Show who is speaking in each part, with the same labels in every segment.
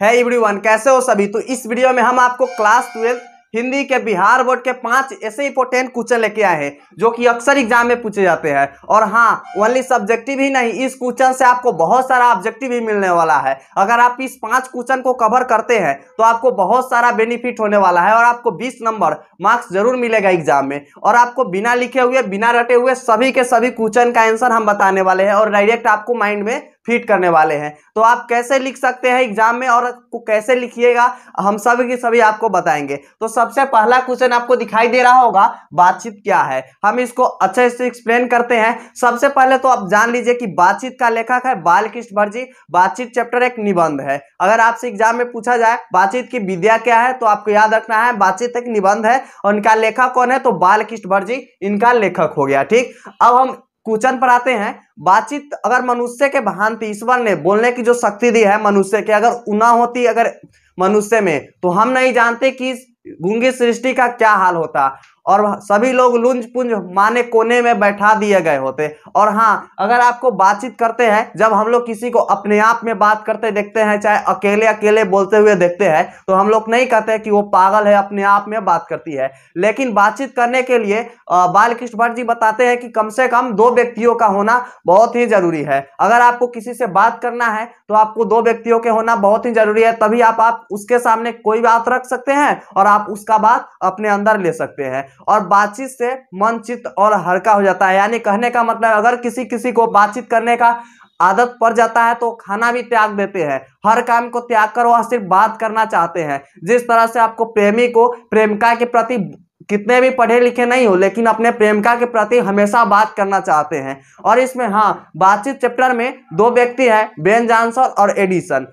Speaker 1: है एवरीवन, कैसे हो सभी। तो इस वीडियो में हम आपको क्लास 12 हिंदी के बिहार बोर्ड के 5 ऐसे इंपॉर्टेंट क्वेश्चन लेके आए हैं जो कि अक्सर एग्जाम में पूछे जाते हैं। और हाँ, ओनली सब्जेक्टिव ही नहीं, इस क्वेश्चन से आपको बहुत सारा ऑब्जेक्टिव भी मिलने वाला है। अगर आप इस 5 क्वेश्चन को कवर करते हैं तो आपको बहुत सारा बेनिफिट होने वाला है और आपको 20 नंबर मार्क्स जरूर मिलेगा एग्जाम में। और आपको बिना लिखे हुए, बिना रटे हुए सभी के सभी क्वेश्चन का आंसर हम बताने वाले हैं और डायरेक्ट आपको माइंड में फिट करने वाले हैं। तो आप कैसे लिख सकते हैं एग्जाम में और कैसे लिखिएगा, हम सभी के सभी आपको बताएंगे। तो सबसे पहला क्वेश्चन आपको दिखाई दे रहा होगा, बातचीत क्या है। हम इसको अच्छे से एक्सप्लेन करते हैं। सबसे पहले तो आप जान लीजिए कि बातचीत का लेखक है बालकृष्ण भटजी। बातचीत चैप्टर एक निबंध है। अगर आपसे एग्जाम में पूछा जाए बातचीत की विद्या क्या है तो आपको याद रखना है बातचीत एक निबंध है और इनका लेखक कौन है तो बालकृष्ण भटजी इनका लेखक हो गया। ठीक, अब हम क्वेश्चन पर आते हैं। बातचीत अगर मनुष्य के भांति ईश्वर ने बोलने की जो शक्ति दी है मनुष्य के, अगर ना होती अगर मनुष्य में, तो हम नहीं जानते कि गूंगी सृष्टि का क्या हाल होता और सभी लोग लुंज पुंज माने कोने में बैठा दिए गए होते। और हाँ, अगर आपको बातचीत करते हैं, जब हम लोग किसी को अपने आप में बात करते देखते हैं, चाहे अकेले अकेले बोलते हुए देखते हैं, तो हम लोग नहीं कहते कि वो पागल है, अपने आप में बात करती है। लेकिन बातचीत करने के लिए बालकृष्ण भट्ट जी बताते हैं कि कम से कम 2 व्यक्तियों का होना बहुत ही जरूरी है। अगर आपको किसी से बात करना है तो आपको 2 व्यक्तियों के होना बहुत ही जरूरी है, तभी आप उसके सामने कोई बात रख सकते हैं और आप उसका बात अपने अंदर ले सकते हैं। और बातचीत से मन चित्त और हल्का हो जाता है। यानी कहने का मतलब, अगर किसी को बातचीत करने का आदत पड़ जाता है तो खाना भी त्याग देते हैं, हर काम को त्याग कर वह सिर्फ बात करना चाहते हैं। जिस तरह से आपको प्रेमी को प्रेमिका के प्रति, कितने भी पढ़े लिखे नहीं हो लेकिन अपने प्रेमिका के प्रति हमेशा बात करना चाहते हैं। और इसमें हाँ, बातचीत चैप्टर में 2 व्यक्ति हैं, बेन जॉनसन और एडिसन।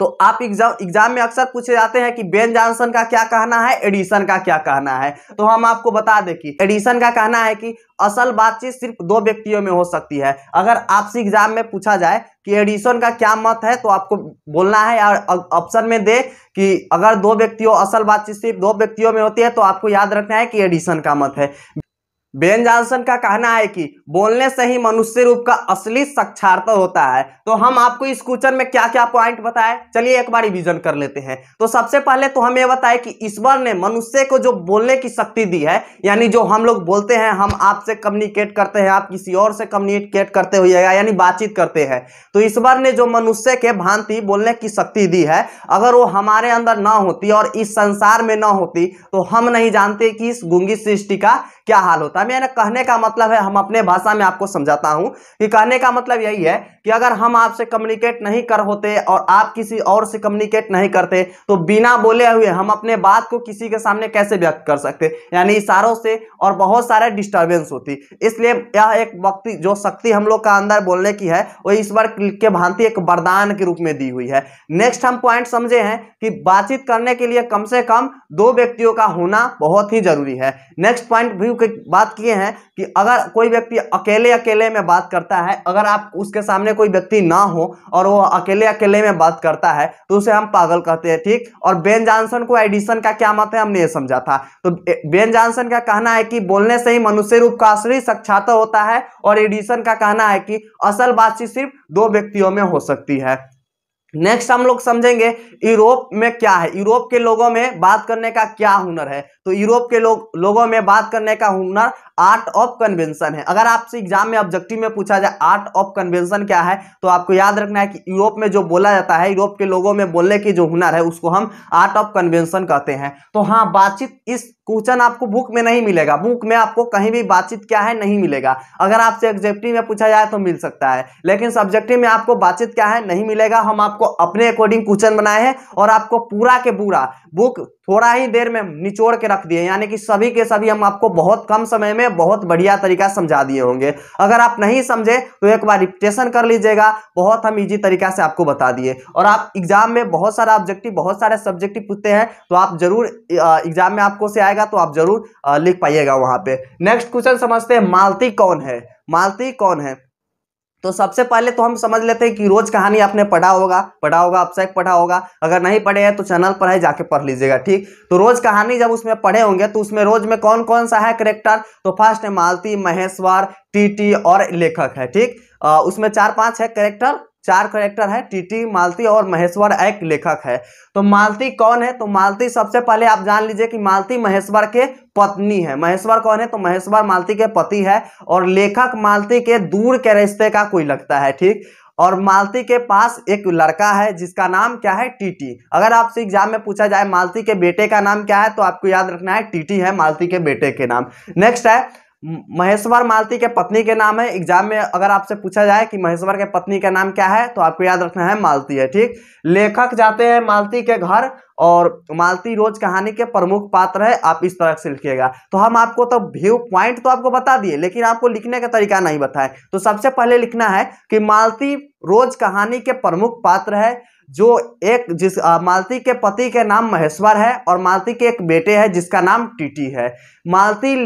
Speaker 1: तो आप एग्जाम में अक्सर पूछे जाते हैं कि बेन जॉनसन का क्या कहना है, एडिसन का क्या कहना है। तो हम आपको बता दें कि एडिसन का कहना है कि असल बातचीत सिर्फ 2 व्यक्तियों में हो सकती है। अगर आपसे एग्जाम में पूछा जाए कि एडिसन का क्या मत है तो आपको बोलना है और ऑप्शन में दे कि अगर 2 व्यक्तियों, असल बातचीत सिर्फ 2 व्यक्तियों में होती है तो आपको याद रखना है कि एडिसन का मत है। बेन जॉनसन का कहना है कि बोलने से ही मनुष्य रूप का असली साक्षात्कार होता है। तो हम आपको इस क्वेश्चन में क्या क्या पॉइंट बताए, चलिए एक बार रिवीजन कर लेते हैं। तो सबसे पहले तो हमें बताए कि ईश्वर ने मनुष्य को जो बोलने की शक्ति दी है, यानी जो हम लोग बोलते हैं, हम आपसे कम्युनिकेट करते हैं, आप किसी और से कम्युनिकेट करते होइएगा, यानी बातचीत करते हैं, तो ईश्वर ने जो मनुष्य के भांति बोलने की शक्ति दी है, अगर वो हमारे अंदर ना होती और इस संसार में ना होती तो हम नहीं जानते कि इस गूंगी सृष्टि का क्या हाल होता है। मेरा कहने का मतलब है, हम अपने भाषा में आपको समझाता हूं कि कहने का मतलब यही है कि अगर हम आपसे कम्युनिकेट नहीं कर होते और आप किसी और से कम्युनिकेट नहीं करते तो बिना बोले हुए हम अपने बात को किसी के सामने कैसे व्यक्त कर सकते, यानी इशारों से, और बहुत सारे डिस्टर्बेंस होती। इसलिए यह एक वक्ति जो शक्ति हम लोग का अंदर बोलने की है वो ईश्वर के भांति एक वरदान के रूप में दी हुई है। नेक्स्ट हम पॉइंट समझे हैं कि बातचीत करने के लिए कम से कम 2 व्यक्तियों का होना बहुत ही जरूरी है। नेक्स्ट पॉइंट व्यू की बात किए हैं कि अगर कोई व्यक्ति अकेले अकेले में बात करता है, अगर आप उसके सामने कोई व्यक्ति ना हो और वो अकेले अकेले में बात करता है तो उसे हम पागल कहते हैं। ठीक, और बेन जॉनसन को एडिसन का क्या मत है हमने ये समझा था। तो बेन जॉनसन का कहना है कि बोलने से ही मनुष्य रूप का असली साक्षात्कार होता है और एडिसन का कहना है कि असल बातचीत सिर्फ 2 व्यक्तियों में हो सकती है। नेक्स्ट हम लोग समझेंगे यूरोप में क्या है, यूरोप के लोगों में बात करने का क्या हुनर है। तो यूरोप के लोगों में बात करने का हुनर आर्ट ऑफ कन्वेंशन है। अगर आपसे एग्जाम में ऑब्जेक्टिव में पूछा जाए आर्ट ऑफ कन्वेंशन क्या है तो आपको याद रखना है कि यूरोप में जो बोला जाता है, यूरोप के लोगों में बोलने की जो हुनर है उसको हम आर्ट ऑफ कन्वेंशन कहते हैं। तो हाँ, बातचीत, इस क्वेश्चन आपको बुक में नहीं मिलेगा, बुक में आपको कहीं भी बातचीत क्या है नहीं मिलेगा। अगर आपसे ऑब्जेक्टिव में पूछा जाए तो मिल सकता है, लेकिन सब्जेक्टिव में आपको बातचीत क्या है नहीं मिलेगा। हम आपको अपने अकॉर्डिंग क्वेश्चन बनाए हैं और आपको पूरा के पूरा बुक थोड़ा ही देर में निचोड़ के रख दिए, यानी कि सभी के सभी हम आपको बहुत कम समय में बहुत बढ़िया तरीका समझा दिए होंगे। अगर आप नहीं समझे तो एक बार रिपीटेशन कर लीजिएगा, बहुत हम इजी तरीका से आपको बता दिए। और आप एग्जाम में बहुत सारा ऑब्जेक्टिव, बहुत सारे सब्जेक्टिव पूछते हैं तो आप जरूर एग्जाम में आपको से आएगा तो आप जरूर लिख पाइएगा वहां पे। नेक्स्ट क्वेश्चन समझते हैं, मालती कौन है। मालती कौन है, तो सबसे पहले तो हम समझ लेते हैं कि रोज कहानी आपने पढ़ा होगा अब से पढ़ा होगा। अगर नहीं पढ़े हैं तो चैनल पर है, जाके पढ़ लीजिएगा। ठीक, तो रोज कहानी जब उसमें पढ़े होंगे तो उसमें रोज में कौन कौन सा है कैरेक्टर, तो फर्स्ट है मालती, महेश्वर, टीटी और लेखक है। ठीक, उसमें 4-5 है कैरेक्टर, चार कैरेक्टर है, टीटी, मालती और महेश्वर एक लेखक है। तो मालती कौन है? तो मालती सबसे पहले आप जान लीजिए कि मालती महेश्वर के पत्नी है। महेश्वर कौन है? तो महेश्वर मालती के पति है और लेखक मालती के दूर के रिश्ते का कोई लगता है, ठीक। और मालती के पास एक लड़का है जिसका नाम क्या है? टीटी। अगर आपसे एग्जाम में पूछा जाए मालती के बेटे का नाम क्या है, तो आपको याद रखना है टीटी है मालती के बेटे के नाम। नेक्स्ट है महेश्वर मालती के पत्नी के नाम है। एग्जाम में अगर आपसे पूछा जाए कि महेश्वर के पत्नी का नाम क्या है, तो आपको याद रखना है मालती है, ठीक। लेखक जाते हैं मालती के घर और मालती रोज कहानी के प्रमुख पात्र है, आप इस तरह से लिखिएगा। तो हम आपको तो व्यू पॉइंट तो आपको बता दिए, लेकिन आपको लिखने का तरीका नहीं बताए। तो सबसे पहले लिखना है कि मालती रोज कहानी के प्रमुख पात्र है, जो एक मालती के पति के नाम महेश्वर है और मालती के एक बेटे है जिसका नाम टीटी है। मालती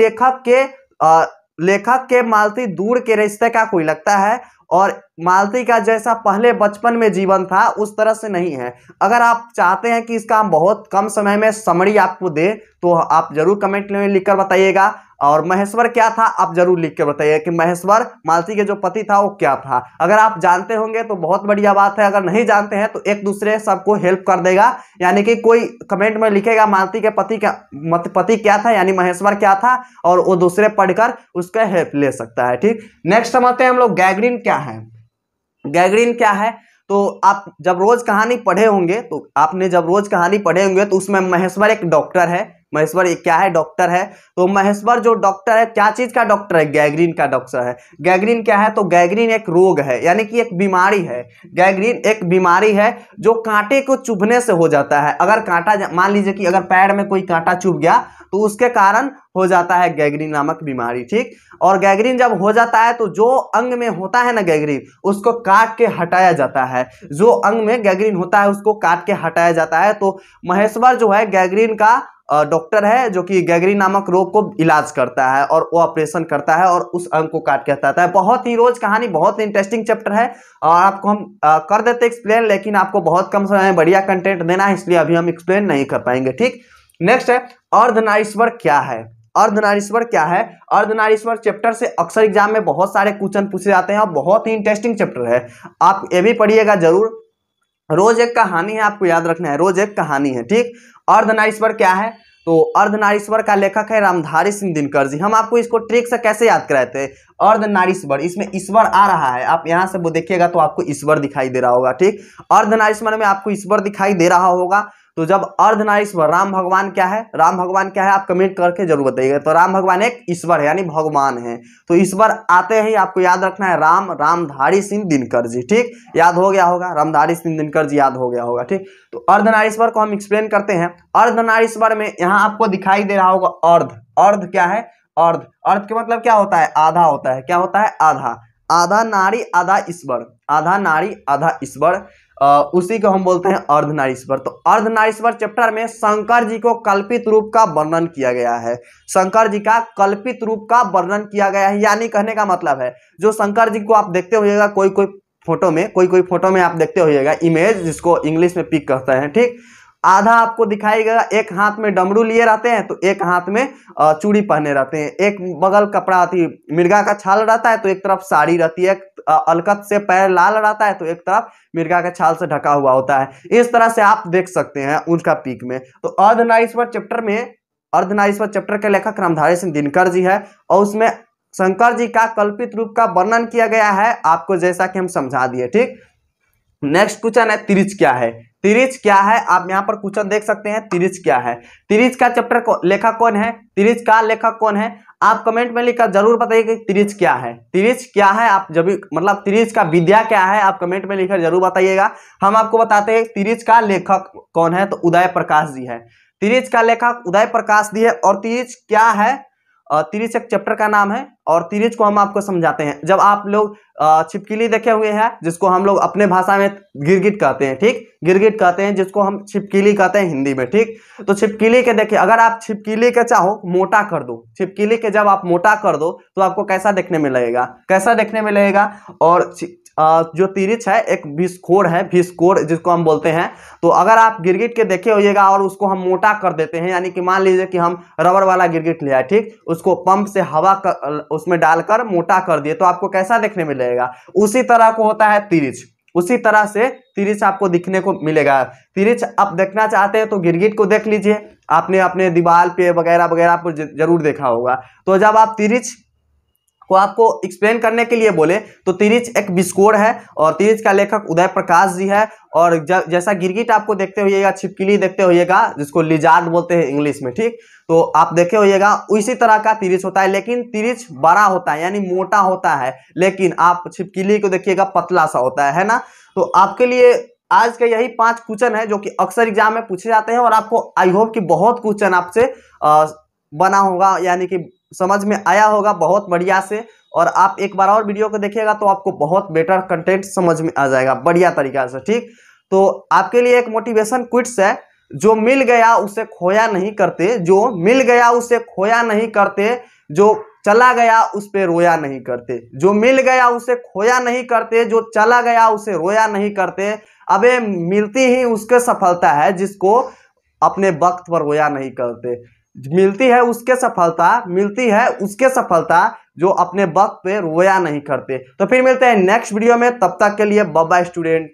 Speaker 1: लेखक के मालती दूर के रिश्ते का कोई लगता है और मालती का जैसा पहले बचपन में जीवन था उस तरह से नहीं है। अगर आप चाहते हैं कि इसका हम बहुत कम समय में समरी आपको दे, तो आप जरूर कमेंट में लिखकर बताइएगा। और महेश्वर क्या था आप जरूर लिख के बताइए कि महेश्वर मालती के जो पति था वो क्या था। अगर आप जानते होंगे तो बहुत बढ़िया बात है, अगर नहीं जानते हैं तो एक दूसरे सबको हेल्प कर देगा। यानी कि कोई कमेंट में लिखेगा मालती के पति क्या था, यानी महेश्वर क्या था, और वो दूसरे पढ़कर उसका हेल्प ले सकता है, ठीक। नेक्स्ट समझते हैं हम लोग गैगरीन क्या है। गैगरीन क्या है? तो आप जब रोज कहानी पढ़े होंगे तो उसमें महेश्वर एक डॉक्टर है। महेश्वर एक क्या है? डॉक्टर है। तो महेश्वर जो डॉक्टर है, क्या चीज का डॉक्टर है? गैगरीन का डॉक्टर है। गैगरीन क्या है? तो गैगरीन एक रोग है, यानी कि एक बीमारी है। गैगरीन एक बीमारी है जो कांटे को चुभने से हो जाता है। अगर कांटा, मान लीजिए कि अगर पैर में कोई कांटा चुभ गया तो उसके कारण हो जाता है गैगरीन नामक बीमारी, ठीक। और गैगरीन जब हो जाता है तो जो अंग में होता है ना गैगरीन, उसको काट के हटाया जाता है। जो अंग में गैगरीन होता है उसको काट के हटाया जाता है। तो महेश्वर जो है गैगरीन का डॉक्टर है, जो कि गैगरीन नामक रोग को इलाज करता है और वो ऑपरेशन करता है और उस अंग को काट के हटाता है। बहुत ही रोज कहानी बहुत इंटरेस्टिंग चैप्टर है और आपको हम कर देते एक्सप्लेन, लेकिन आपको बहुत कम समय में बढ़िया कंटेंट देना है, इसलिए अभी हम एक्सप्लेन नहीं कर पाएंगे, ठीक। नेक्स्ट है अर्धनारीश्वर क्या है। अर्धनारीश्वर क्या है? अर्धनारीश्वर चैप्टर से अक्सर एग्जाम में बहुत सारे क्वेश्चन पूछे जाते हैं और बहुत ही इंटरेस्टिंग चैप्टर है, आप ये भी पढ़िएगा जरूर। रोज एक कहानी है, आपको याद रखना है, रोज एक कहानी है, ठीक। अर्धनारीश्वर क्या है? तो अर्धनारीश्वर का लेखक है रामधारी सिंह दिनकर जी। हम आपको इसको ट्रिक से कैसे याद कराए थे? अर्धनारीश्वर, इसमें ईश्वर आ रहा है, आप यहां से वो देखिएगा तो आपको ईश्वर दिखाई दे रहा होगा, ठीक। अर्धनारीश्वर में आपको ईश्वर दिखाई दे रहा होगा। तो जब अर्धनारीश्वर, राम भगवान क्या है? राम भगवान क्या है आप कमेंट करके जरूर बताइएगा। तो राम भगवान एक ईश्वर है, यानी भगवान है। तो ईश्वर आते ही आपको याद रखना है रामधारी सिंह दिनकर जी, ठीक। याद हो गया होगा, रामधारी सिंह दिनकर जी याद हो गया होगा, ठीक। तो अर्धनारीश्वर को हम एक्सप्लेन करते हैं। अर्धनारीश्वर में यहाँ आपको दिखाई दे रहा होगा अर्ध। अर्ध क्या है? अर्ध, अर्ध के मतलब क्या होता है? आधा होता है। क्या होता है? आधा। आधा नारी आधा ईश्वर, आधा नारी आधा ईश्वर, उसी को हम बोलते हैं अर्धनारीश्वर। तो अर्धनारीश्वर चैप्टर में शंकर जी को कल्पित रूप का वर्णन किया गया है। शंकर जी का कल्पित रूप का वर्णन किया गया है, यानी कहने का मतलब है जो शंकर जी को आप देखते होइएगा कोई कोई फोटो में आप देखते होइएगा इमेज, जिसको इंग्लिश में पिक कहते हैं, ठीक। आधा आपको दिखाएगा, एक हाथ में डमरू लिए रहते हैं तो एक हाथ में चूड़ी पहने रहते हैं, एक बगल कपड़ा आती मिर्गा का छाल रहता है तो एक तरफ साड़ी रहती है, अलकत से पैर लाल रहता है तो एक तरफ मिर्गा के छाल से ढका हुआ होता है। इस तरह से आप देख सकते हैं उनका पीक में। तो अर्धनारीश्वर चैप्टर के लेखक रामधारी सिंह दिनकर जी है और उसमें शंकर जी का कल्पित रूप का वर्णन किया गया है, आपको जैसा कि हम समझा दिए, ठीक। नेक्स्ट क्वेश्चन है तिरिच क्या है। तिरिच क्या है? आप यहाँ पर क्वेश्चन देख सकते हैं, तिरिच क्या है। तिरिच का चैप्टर को लेखक कौन है? तिरिच का लेखक कौन है? आप कमेंट में लिखकर जरूर बताइए कि तिरिच क्या है। तिरिच क्या है आप जब मतलब तिरिच का विद्या क्या है, आप कमेंट में लिखकर जरूर बताइएगा। हम आपको बताते हैं तिरिच का लेखक कौन है, तो उदय प्रकाश जी है। तिरिच का लेखक उदय प्रकाश जी है। और तिरिच क्या है? तिरिच एक चैप्टर का नाम है और तिरिच को हम आपको समझाते हैं। जब आप लोग छिपकली देखे हुए हैं, जिसको हम लोग अपने भाषा में गिरगिट कहते हैं, ठीक। गिरगिट कहते हैं जिसको हम छिपकली कहते हैं हिंदी में, ठीक। तो छिपकली के देखिए, अगर आप छिपकली के चाहो मोटा कर दो, छिपकली के जब आप मोटा कर दो तो आपको कैसा देखने में लगेगा? कैसा देखने में लगेगा? और जो तिरिच है एक विस्फोट है, विस्फोट जिसको हम बोलते हैं। तो अगर आप गिरगिट के देखे होइएगा और उसको हम मोटा कर देते हैं, यानी कि मान लीजिए कि हम रबर वाला गिरगिट लिया, ठीक, उसको पंप से हवा उसमें डालकर मोटा कर दिए तो आपको कैसा देखने में लगेगा? उसी तरह को होता है तिरिच। उसी तरह से तिरछ आपको दिखने को मिलेगा। तिरछ आप देखना चाहते हैं तो गिरगिट को देख लीजिए, आपने अपने दीवार पे वगैरह वगैरह आपको जरूर देखा होगा। तो जब आप तिरछ को आपको एक्सप्लेन करने के लिए बोले तो तिरछ एक विस्कोर है और तिरछ का लेखक उदय प्रकाश जी है। और जैसा गिरगिट आपको देखते होइएगा, छिपकली देखते होइएगा जिसको लिजार्ड बोलते हैं इंग्लिश में, ठीक, तो आप देखे होइएगा उसी तरह का तिरछ होता है, लेकिन तिरछ बड़ा होता है यानी मोटा होता है, लेकिन आप छिपकली को देखिएगा पतला सा होता है ना। तो आपके लिए आज के यही 5 क्वेश्चन है जो कि अक्सर एग्जाम में पूछे जाते हैं और आपको आई होप कि बहुत क्वेश्चन आपसे बना होगा, यानी कि समझ में आया होगा बहुत बढ़िया से। और आप एक बार और वीडियो को देखिएगा तो आपको बहुत बेटर कंटेंट समझ में आ जाएगा बढ़िया तरीका से, ठीक। तो आपके लिए एक मोटिवेशन क्विट्स है, जो मिल गया उसे खोया नहीं करते, जो मिल गया उसे खोया नहीं करते, जो चला गया उस पे रोया नहीं करते, जो मिल गया उसे खोया नहीं करते, जो चला गया उसे रोया नहीं करते। अबे मिलती ही उसके सफलता है जिसको अपने वक्त पर रोया नहीं करते। मिलती है उसके सफलता, मिलती है उसके सफलता जो अपने वक्त पे रोया नहीं करते। तो फिर मिलते हैं नेक्स्ट वीडियो में, तब तक के लिए बाय बाय स्टूडेंट।